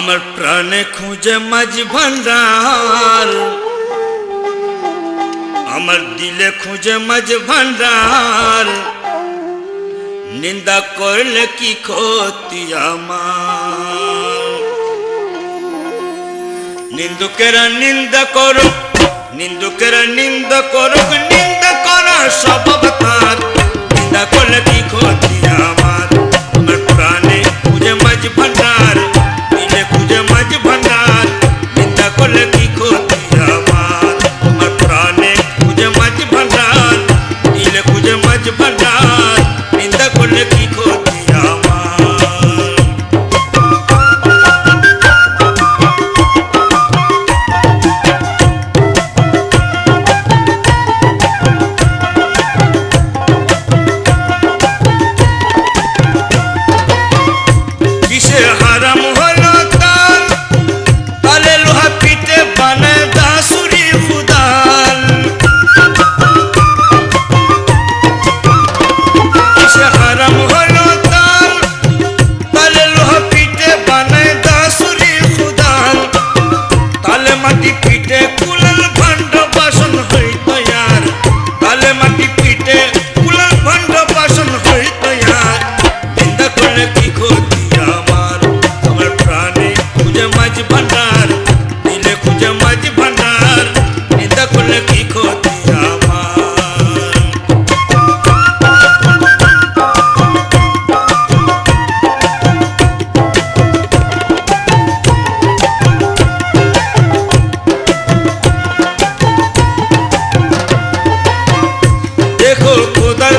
আমার প্রাণে খুঁজে মাঝি ভান্ডার, আমার দিলে খুঁজে মাঝি ভান্ডার। নিন্দা করলে কি ক্ষতি আমার? নিন্দুকেরা নিন্দা করো, নিন্দুকেরা নিন্দা করো, নিন্দা করা স্বভাব তার। নিন্দা করলে কি ক্ষতি আমার? আমার প্রাণে খুঁজে মাঝি ভান্ডার, দিলে খুঁজে মাঝি ভান্ডার। নিন্দা করলে কি ক্ষতি আমার? আমার প্রাণে খুঁজে মাঝি ভান্ডার, দিলে খুঁজে মাঝি ভান্ডার। নিন্দা করলে কি ক্ষতি আমার? কিসে হারাম হলো তাল, তালে লোহা পিঠে বানায় দাসুরি খুদাল। কিসে হারাম হলো তাল, তালে লোহা পিঠে বানায় দাসুরি খুদাল। তালে মাটি পিঠে কুলাল ভাণ্ড বাসন হইত ইয়ার, তালে মাটি পিঠে কুলাল ভাণ্ড বাসন হইত ইয়ার। নিন্দা করলে কি ক্ষতি আমার? আমার প্রাণে খুঁজে মাঝি ভান্ডার, দিলে খুঁজে মাঝি ভান্ডার। নিন্দা করলে কি ক্ষতি আমার? দেখো খোদার